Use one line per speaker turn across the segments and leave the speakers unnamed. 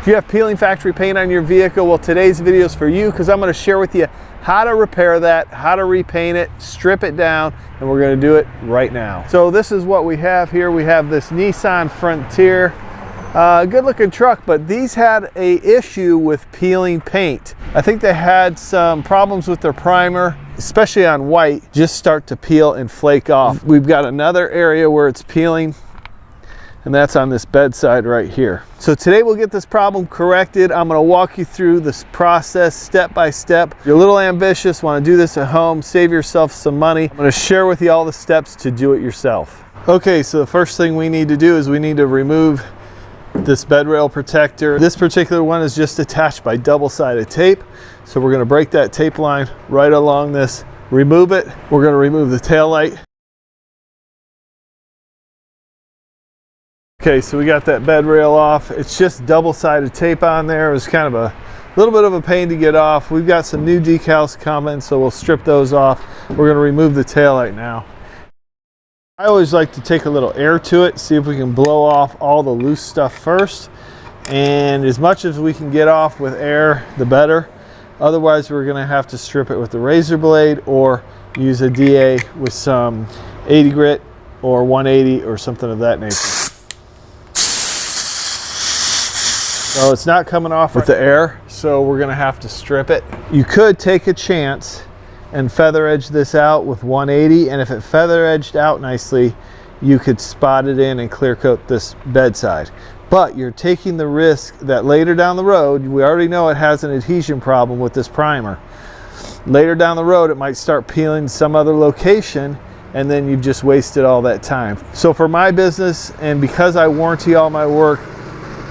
Do you have peeling factory paint on your vehicle? Well, today's video is for you because I'm going to share with you how to repair that, how to repaint it, strip it down, and we're going to do it right now. So this is what we have here. We have this Nissan Frontier. Good looking truck, but these had a issue with peeling paint. I think they had some problems with their primer, especially on white, just start to peel and flake off. We've got another area where it's peeling, and that's on this bedside right here. So today we'll get this problem corrected. I'm going to walk you through this process step by step. If you're a little ambitious, want to do this at home, save yourself some money, I'm going to share with you all the steps to do it yourself. Okay, so the first thing we need to do is we need to remove this bed rail protector. This particular one is just attached by double-sided tape. So we're going to break that tape line right along this, remove it. We're going to remove the tail light. Okay, so we got that bed rail off. It's just double-sided tape on there. It was kind of a little bit of a pain to get off. We've got some new decals coming, so we'll strip those off. We're going to remove the tail light now. I always like to take a little air to it, see if we can blow off all the loose stuff first. And as much as we can get off with air, the better. Otherwise, we're going to have to strip it with the razor blade or use a DA with some 80 grit or 180 or something of that nature. So it's not coming off with the air, so we're going to have to strip it. You could take a chance and feather edge this out with 180, and if it feather edged out nicely, you could spot it in and clear coat this bedside. But you're taking the risk that later down the road, we already know it has an adhesion problem with this primer. Later down the road, it might start peeling some other location, and then you've just wasted all that time. So for my business, and because I warranty all my work,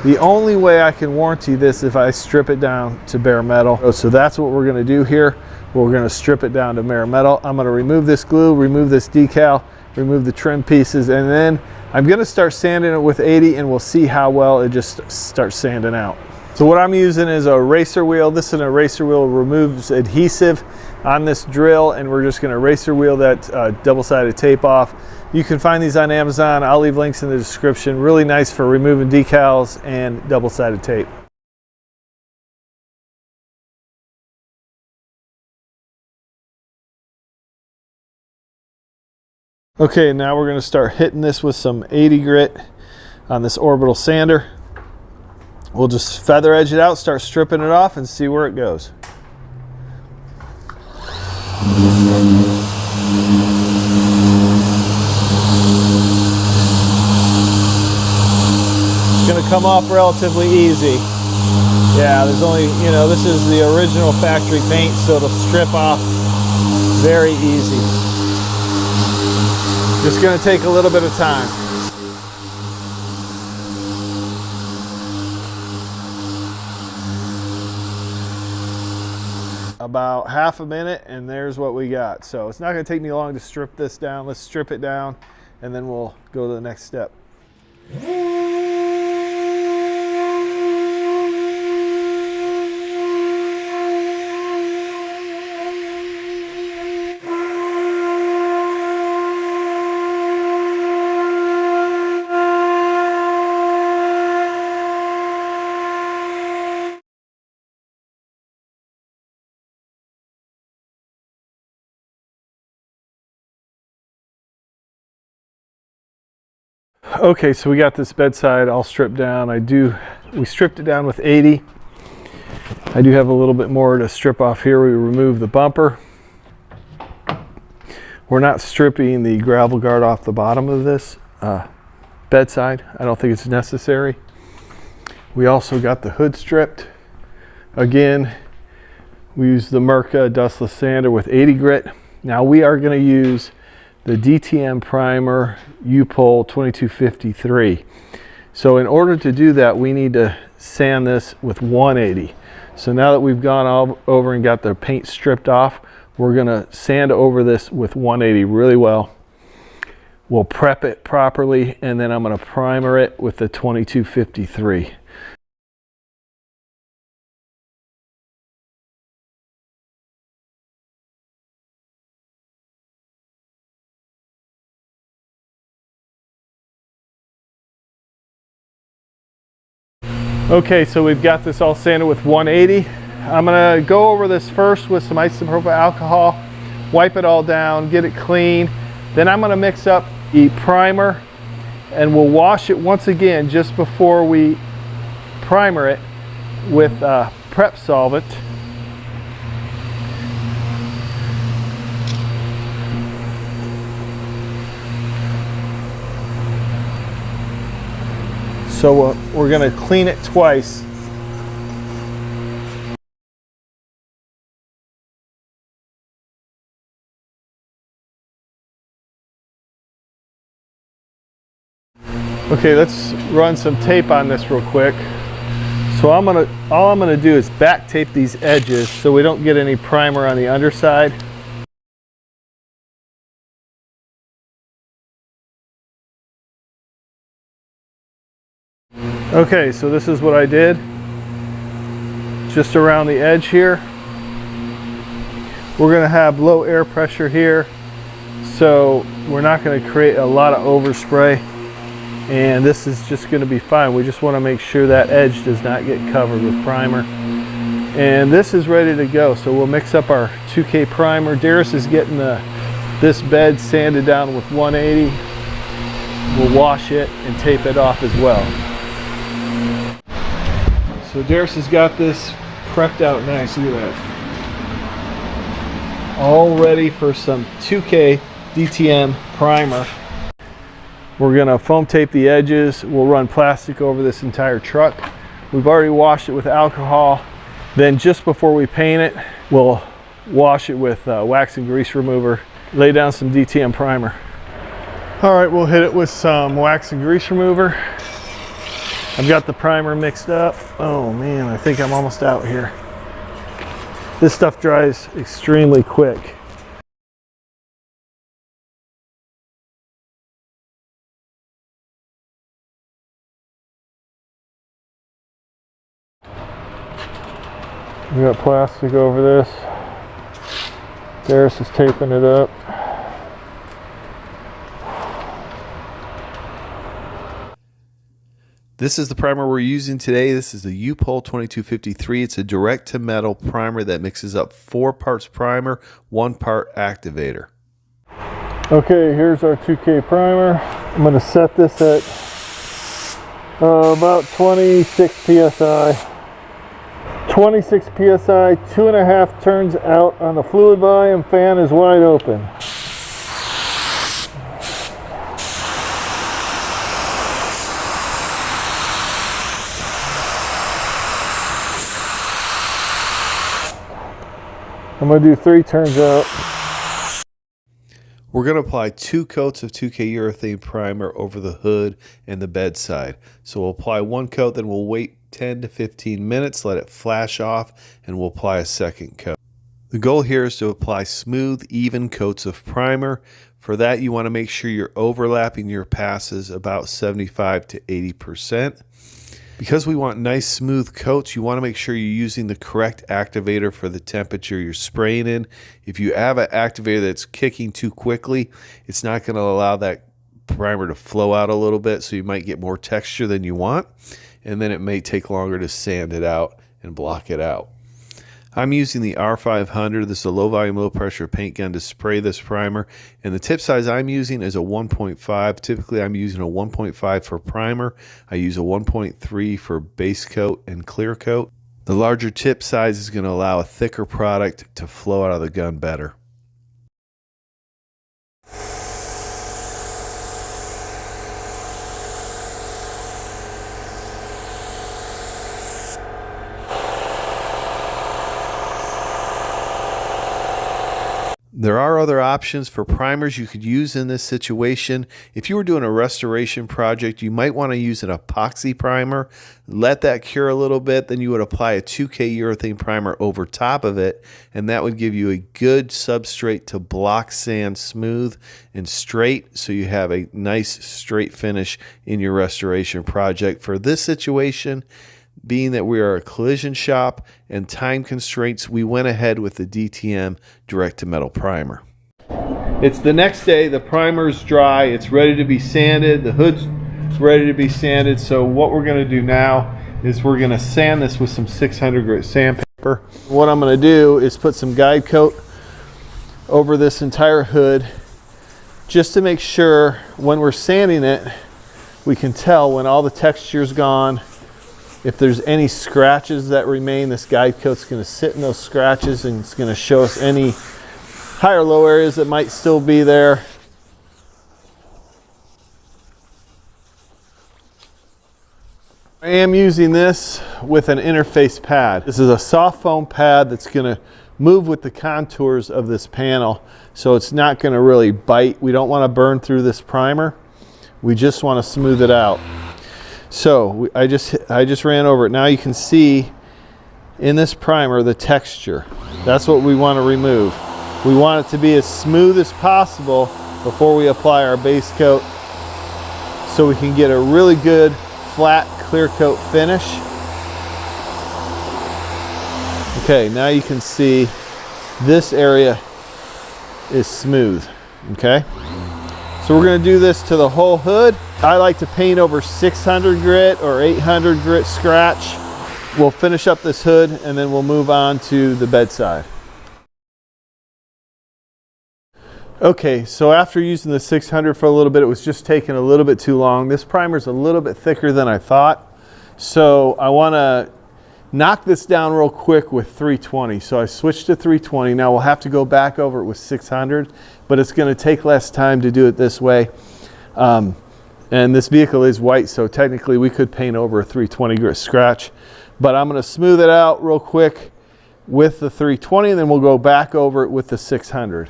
the only way I can warranty this is if I strip it down to bare metal. So that's what we're going to do here. We're going to strip it down to bare metal. I'm going to remove this glue, remove this decal, remove the trim pieces, and then I'm going to start sanding it with 80, and we'll see how well it just starts sanding out. So what I'm using is a eraser wheel. This is an eraser wheel, removes adhesive on this drill, and we're just going to eraser wheel that double-sided tape off. You can find these on Amazon. I'll leave links in the description. Really nice for removing decals and double-sided tape. Okay, now we're going to start hitting this with some 80 grit on this orbital sander. We'll just feather edge it out, start stripping it off, and see where it goes. It's going to come off relatively easy. Yeah, there's only, you know, this is the original factory paint, so it'll strip off very easy. Just going to take a little bit of time. About half a minute, and there's what we got. So it's not going to take me long to strip this down. Let's strip it down, and then we'll go to the next step. Okay, so we got this bedside all stripped down. We stripped it down with 80. I do have a little bit more to strip off here. We remove the bumper. We're not stripping the gravel guard off the bottom of this bedside. I don't think it's necessary. We also got the hood stripped. Again, we use the Mirka dustless sander with 80 grit. Now we are going to use the DTM primer upol 2253. So in order to do that, we need to sand this with 180. So now that we've gone all over and got the paint stripped off, we're going to sand over this with 180 really well. We'll prep it properly, and then I'm going to primer it with the 2253. Okay, so we've got this all sanded with 180. I'm gonna go over this first with some isopropyl alcohol, wipe it all down, get it clean. Then I'm gonna mix up the primer and we'll wash it once again just before we primer it with prep solvent. So we're going to clean it twice. Okay, let's run some tape on this real quick. So all I'm gonna do is back tape these edges so we don't get any primer on the underside. Okay, so this is what I did. Just around the edge here. We're gonna have low air pressure here, so we're not gonna create a lot of overspray. And this is just gonna be fine. We just wanna make sure that edge does not get covered with primer. And this is ready to go. So we'll mix up our 2K primer. Darius is getting this bed sanded down with 180. We'll wash it and tape it off as well. So Darius has got this prepped out nice. Look at that. All ready for some 2K DTM primer. We're gonna foam tape the edges. We'll run plastic over this entire truck. We've already washed it with alcohol. Then just before we paint it, we'll wash it with wax and grease remover. Lay down some DTM primer. All right, we'll hit it with some wax and grease remover. I've got the primer mixed up. Oh man, I think I'm almost out here. This stuff dries extremely quick. We got plastic over this. Darius is taping it up.
This is the primer we're using today. This is the upol 2253. It's a direct to metal primer that mixes up 4 parts primer, 1 part activator.
Okay, here's our 2K primer. I'm going to set this at about 26 psi. 26 psi, 2.5 turns out on the fluid volume. Fan is wide open. I'm going to do 3 turns out.
We're going to apply 2 coats of 2K urethane primer over the hood and the bedside. So we'll apply 1 coat, then we'll wait 10 to 15 minutes, let it flash off, and we'll apply a 2nd coat. The goal here is to apply smooth, even coats of primer. For that, you want to make sure you're overlapping your passes about 75 to 80%. Because we want nice smooth coats, you want to make sure you're using the correct activator for the temperature you're spraying in. If you have an activator that's kicking too quickly, it's not going to allow that primer to flow out a little bit, so you might get more texture than you want, and then it may take longer to sand it out and block it out. I'm using the R500. This is a low volume, low pressure paint gun to spray this primer. And the tip size I'm using is a 1.5. Typically I'm using a 1.5 for primer. I use a 1.3 for base coat and clear coat. The larger tip size is going to allow a thicker product to flow out of the gun better. There are other options for primers you could use in this situation. If you were doing a restoration project, you might want to use an epoxy primer. Let that cure a little bit, then you would apply a 2K urethane primer over top of it, and that would give you a good substrate to block sand smooth and straight, so you have a nice straight finish in your restoration project. For this situation, being that we are a collision shop and time constraints, we went ahead with the DTM direct to metal primer.
It's the next day, the primer's dry, it's ready to be sanded, the hood's ready to be sanded. So what we're going to do now is we're going to sand this with some 600 grit sandpaper. What I'm going to do is put some guide coat over this entire hood just to make sure when we're sanding it, we can tell when all the texture's gone. If there's any scratches that remain, this guide coat's going to sit in those scratches and it's going to show us any high or low areas that might still be there. I am using this with an interface pad. This is a soft foam pad that's going to move with the contours of this panel, so it's not going to really bite. We don't want to burn through this primer. We just want to smooth it out. So I just ran over it. Now you can see in this primer the texture. That's what we want to remove. We want it to be as smooth as possible before we apply our base coat, so we can get a really good flat clear coat finish. Okay, now you can see this area is smooth. Okay, so we're going to do this to the whole hood. I like to paint over 600 grit or 800 grit scratch. We'll finish up this hood and then we'll move on to the bedside. Okay, so after using the 600 for a little bit, it was just taking a little bit too long. This primer's a little bit thicker than I thought, so I want to knock this down real quick with 320. So I switched to 320. Now we'll have to go back over it with 600, but it's going to take less time to do it this way. And this vehicle is white, so technically we could paint over a 320 grit scratch, but I'm going to smooth it out real quick with the 320, and then we'll go back over it with the 600.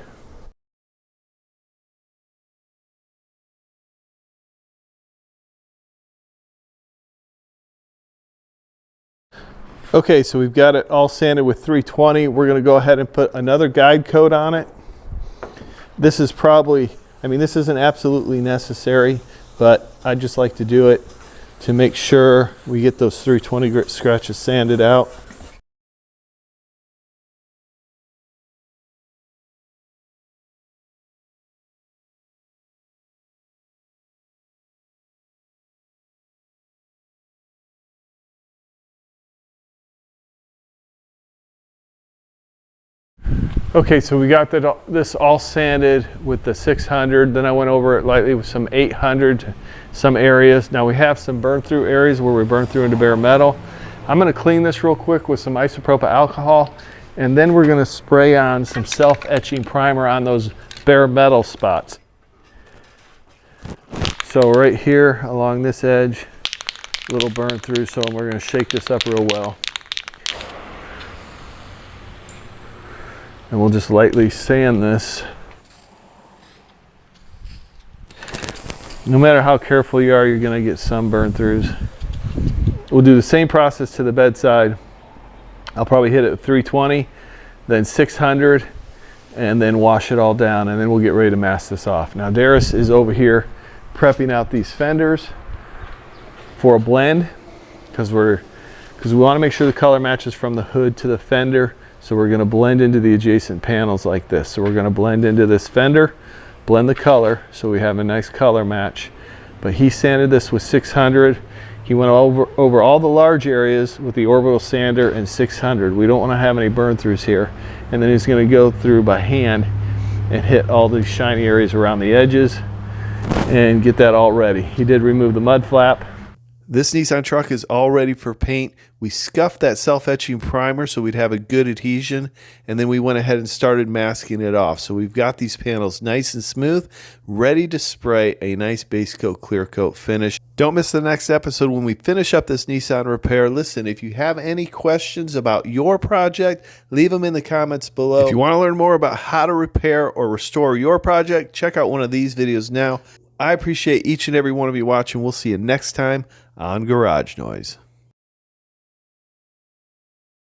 Okay, so we've got it all sanded with 320. We're going to go ahead and put another guide coat on it. This is probably, I mean, this isn't absolutely necessary, but I just like to do it to make sure we get those 320 grit scratches sanded out. Okay, so we got this all sanded with the 600. Then I went over it lightly with some 800, some areas. Now we have some burn through areas where we burn through into bare metal. I'm going to clean this real quick with some isopropyl alcohol, and then we're going to spray on some self-etching primer on those bare metal spots. So right here along this edge, a little burn through, so we're going to shake this up real well. And we'll just lightly sand this. No matter how careful you are, you're going to get some burn throughs. We'll do the same process to the bedside. I'll probably hit it with 320, then 600, and then wash it all down, and then we'll get ready to mask this off. Now Darius is over here prepping out these fenders for a blend, because we want to make sure the color matches from the hood to the fender. So we're going to blend into the adjacent panels like this. So we're going to blend into this fender, blend the color so we have a nice color match. But he sanded this with 600. He went over all the large areas with the orbital sander and 600. We don't want to have any burn throughs here. And then he's going to go through by hand and hit all these shiny areas around the edges and get that all ready. He did remove the mud flap.
This Nissan truck is all ready for paint. We scuffed that self-etching primer so we'd have a good adhesion, and then we went ahead and started masking it off. So we've got these panels nice and smooth, ready to spray a nice base coat, clear coat finish. Don't miss the next episode when we finish up this Nissan repair. Listen, if you have any questions about your project, leave them in the comments below. If you want to learn more about how to repair or restore your project, check out one of these videos now. I appreciate each and every one of you watching. We'll see you next time on Garage Noise.